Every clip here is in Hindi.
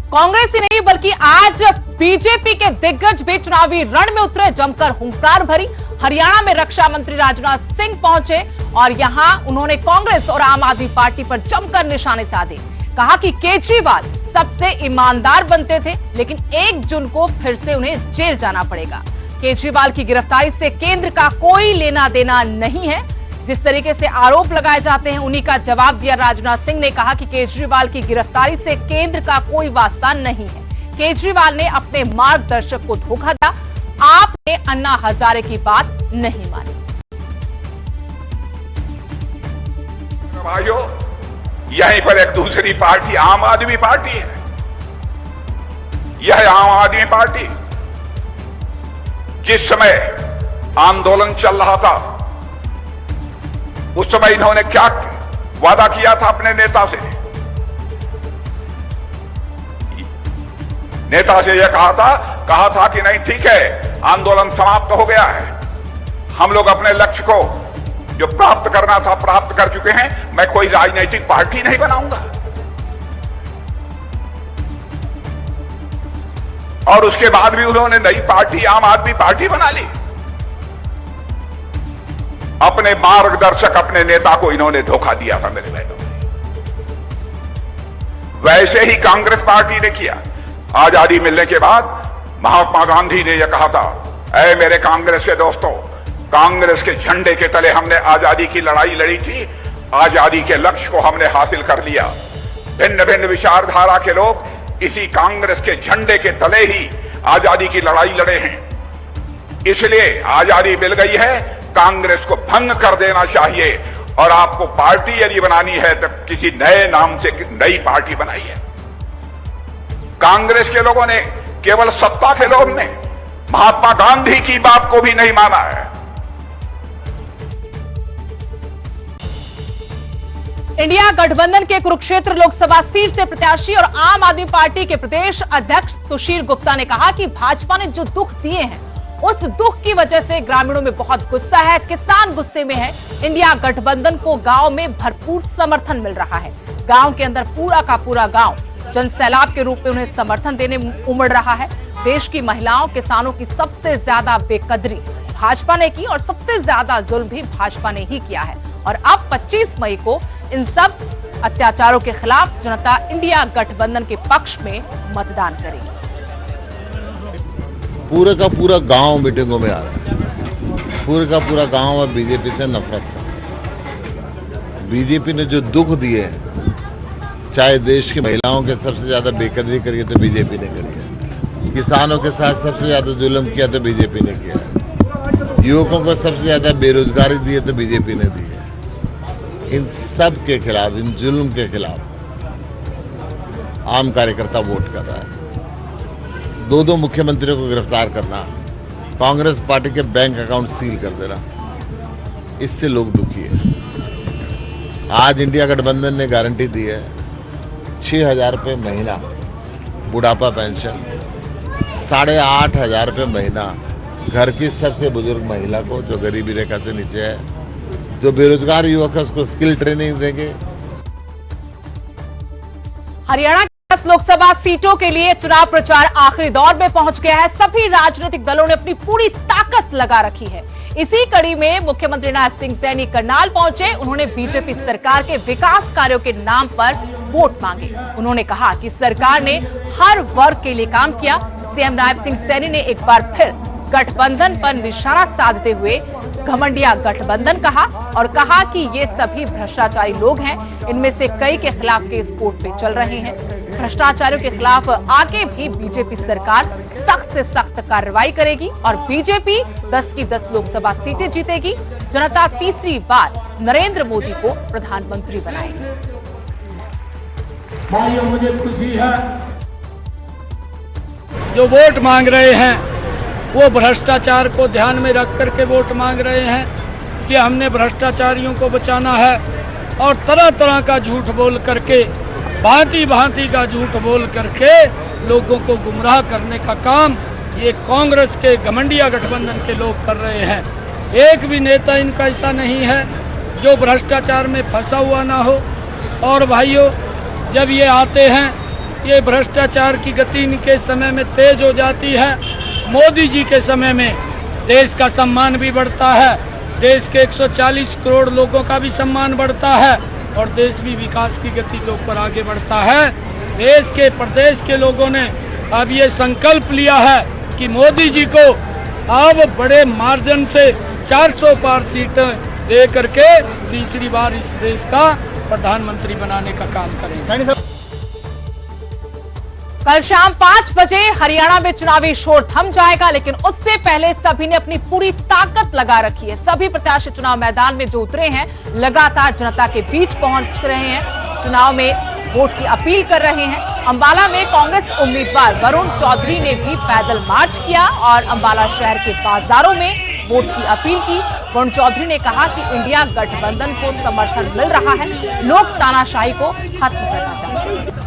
कांग्रेस ही नहीं बल्कि आज बीजेपी के दिग्गज भी चुनावी रण में उतरे, जमकर हुंकार भरी। हरियाणा में रक्षा मंत्री राजनाथ सिंह पहुंचे और यहां उन्होंने कांग्रेस और आम आदमी पार्टी पर जमकर निशाने साधे। कहा कि केजरीवाल सबसे ईमानदार बनते थे, लेकिन 1 जून को फिर से उन्हें जेल जाना पड़ेगा। केजरीवाल की गिरफ्तारी से केंद्र का कोई लेना देना नहीं है। जिस तरीके से आरोप लगाए जाते हैं उन्हीं का जवाब दिया राजनाथ सिंह ने। कहा कि केजरीवाल की गिरफ्तारी से केंद्र का कोई वास्ता नहीं है। केजरीवाल ने अपने मार्गदर्शक को धोखा दिया। आपने अन्ना हजारे की बात नहीं मानी। भाइयों, यहीं पर एक दूसरी पार्टी आम आदमी पार्टी है। यह आम आदमी पार्टी जिस समय आंदोलन चल रहा था उस समय इन्होंने क्या वादा किया था अपने नेता से? नेता से यह कहा था कि नहीं ठीक है, आंदोलन समाप्त हो गया है, हम लोग अपने लक्ष्य को जो प्राप्त करना था प्राप्त कर चुके हैं, मैं कोई राजनीतिक पार्टी नहीं बनाऊंगा। और उसके बाद भी उन्होंने नई पार्टी आम आदमी पार्टी बना ली। अपने मार्गदर्शक अपने नेता को इन्होंने धोखा दिया था मेरे भाइयों। वैसे ही कांग्रेस पार्टी ने किया। आजादी मिलने के बाद महात्मा गांधी ने यह कहा था, ऐ मेरे कांग्रेस के दोस्तों, कांग्रेस के झंडे के तले हमने आजादी की लड़ाई लड़ी थी, आजादी के लक्ष्य को हमने हासिल कर लिया। भिन्न भिन्न विचारधारा के लोग इसी कांग्रेस के झंडे के तले ही आजादी की लड़ाई लड़े हैं। इसलिए आजादी मिल गई है, कांग्रेस को भंग कर देना चाहिए और आपको पार्टी यदि बनानी है तो किसी नए नाम से नई पार्टी बनाइए। कांग्रेस के लोगों ने, केवल सत्ता के लोग ने महात्मा गांधी की बात को भी नहीं माना है। इंडिया गठबंधन के कुरुक्षेत्र लोकसभा सीट से प्रत्याशी और आम आदमी पार्टी के प्रदेश अध्यक्ष सुशील गुप्ता ने कहा कि भाजपा ने जो दुख दिए हैं उस दुख की वजह से ग्रामीणों में बहुत गुस्सा है, किसान गुस्से में है। इंडिया गठबंधन को गांव में भरपूर समर्थन मिल रहा है। गांव के अंदर पूरा का पूरा गांव जन सैलाब के रूप में उन्हें समर्थन देने उमड़ रहा है। देश की महिलाओं, किसानों की सबसे ज्यादा बेकदरी भाजपा ने की और सबसे ज्यादा जुल्म भी भाजपा ने ही किया है। और अब 25 मई को इन सब अत्याचारों के खिलाफ जनता इंडिया गठबंधन के पक्ष में मतदान करेगी। पूरे का पूरा गांव मीटिंगों में आ रहा है। पूरे का पूरा गांव अब बीजेपी से नफरत है। बीजेपी ने जो दुख दिए हैं, चाहे देश की महिलाओं के सबसे ज्यादा बेकदरी करी तो बीजेपी ने करी है, किसानों के साथ सबसे ज्यादा जुल्म किया तो बीजेपी ने किया है, युवकों को सबसे ज्यादा बेरोजगारी दी है तो बीजेपी ने दी है। इन सब के खिलाफ, इन जुल्म के खिलाफ आम कार्यकर्ता वोट कर रहा है। 2 मुख्यमंत्रियों को गिरफ्तार करना, कांग्रेस पार्टी के बैंक अकाउंट सील कर देना, इससे लोग दुखी है। आज इंडिया गठबंधन ने गारंटी दी है 6,000 रुपये महीना बुढ़ापा पेंशन, 8,500 रुपये महीना घर की सबसे बुजुर्ग महिला को जो गरीबी रेखा से नीचे है, जो बेरोजगार युवक है उसको स्किल ट्रेनिंग देंगे। हरियाणा की 10 लोकसभा सीटों के लिए चुनाव प्रचार आखिरी दौर में पहुंच गया है। सभी राजनीतिक दलों ने अपनी पूरी ताकत लगा रखी है। इसी कड़ी में मुख्यमंत्री नायब सिंह सैनी करनाल पहुंचे। उन्होंने बीजेपी सरकार के विकास कार्यों के नाम पर वोट मांगे। उन्होंने कहा कि सरकार ने हर वर्ग के लिए काम किया। सीएम नायब सिंह सैनी ने एक बार फिर गठबंधन पर निशाना साधते हुए घमंडिया गठबंधन कहा और कहा कि ये सभी भ्रष्टाचारी लोग हैं। इनमें से कई के खिलाफ केस कोर्ट में चल रहे हैं। भ्रष्टाचारियों के खिलाफ आगे भी बीजेपी सरकार सख्त से सख्त कार्रवाई करेगी और बीजेपी 10 की 10 लोकसभा सीटें जीतेगी। जनता तीसरी बार नरेंद्र मोदी को प्रधानमंत्री बनाएगी। भाइयों, मुझे खुशी है जो वोट मांग रहे हैं वो भ्रष्टाचार को ध्यान में रख करके वोट मांग रहे हैं कि हमने भ्रष्टाचारियों को बचाना है। और तरह तरह का झूठ बोल करके, भांति भांति का झूठ बोल करके लोगों को गुमराह करने का काम ये कांग्रेस के घमंडिया गठबंधन के लोग कर रहे हैं। एक भी नेता इनका ऐसा नहीं है जो भ्रष्टाचार में फंसा हुआ ना हो। और भाइयों, जब ये आते हैं ये भ्रष्टाचार की गति इनके समय में तेज हो जाती है। मोदी जी के समय में देश का सम्मान भी बढ़ता है, देश के 140 करोड़ लोगों का भी सम्मान बढ़ता है और देश भी विकास की गति के ऊपर आगे बढ़ता है। देश के प्रदेश के लोगों ने अब ये संकल्प लिया है कि मोदी जी को अब बड़े मार्जिन से 400 पार सीटें दे करके तीसरी बार इस देश का प्रधानमंत्री बनाने का काम करेंगे। कल शाम 5 बजे हरियाणा में चुनावी शोर थम जाएगा, लेकिन उससे पहले सभी ने अपनी पूरी ताकत लगा रखी है। सभी प्रत्याशी चुनाव मैदान में जो उतरे हैं, लगातार जनता के बीच पहुंच रहे हैं, चुनाव में वोट की अपील कर रहे हैं। अंबाला में कांग्रेस उम्मीदवार वरुण चौधरी ने भी पैदल मार्च किया और अंबाला शहर के बाजारों में वोट की अपील की। वरुण चौधरी ने कहा कि इंडिया गठबंधन को समर्थन मिल रहा है, लोग तानाशाही को खत्म करना चाहते हैं।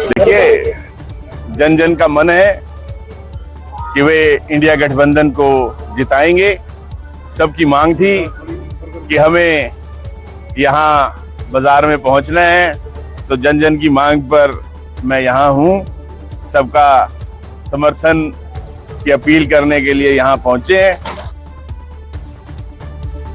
देखिए, जन जन का मन है कि वे इंडिया गठबंधन को जिताएंगे। सबकी मांग थी कि हमें यहाँ बाजार में पहुंचना है, तो जन जन की मांग पर मैं यहाँ हूँ। सबका समर्थन की अपील करने के लिए यहाँ पहुंचे हैं।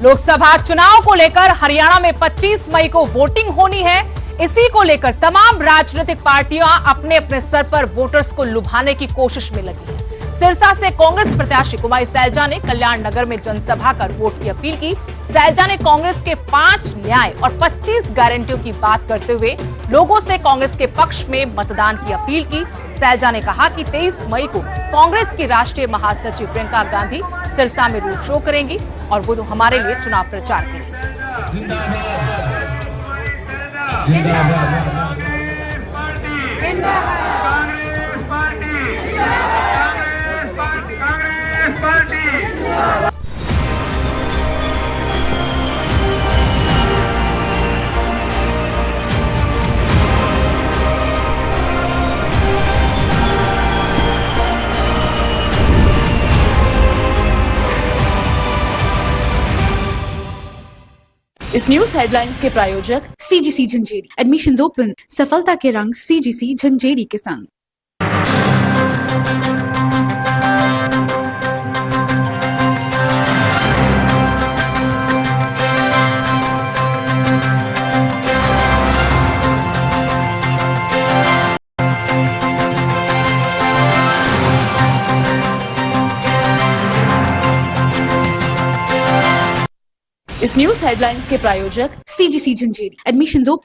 लोकसभा चुनाव को लेकर हरियाणा में 25 मई को वोटिंग होनी है। इसी को लेकर तमाम राजनीतिक पार्टियां अपने अपने स्तर पर वोटर्स को लुभाने की कोशिश में लगी है। सिरसा से कांग्रेस प्रत्याशी कुमारी सैलजा ने कल्याण नगर में जनसभा कर वोट की अपील की। सैलजा ने कांग्रेस के 5 न्याय और 25 गारंटियों की बात करते हुए लोगों से कांग्रेस के पक्ष में मतदान की अपील की। सैलजा ने कहा कि 23 मई को कांग्रेस की राष्ट्रीय महासचिव प्रियंका गांधी सिरसा में रोड शो करेंगी और वो हमारे लिए चुनाव प्रचार करेंगी। इस न्यूज हेडलाइंस के प्रायोजक CGC झंझेरी। एडमिशंस ओपन, सफलता के रंग CGC झंझेरी के संग। इस न्यूज हेडलाइंस के प्रायोजक CGC झंझेरी। Admissions open.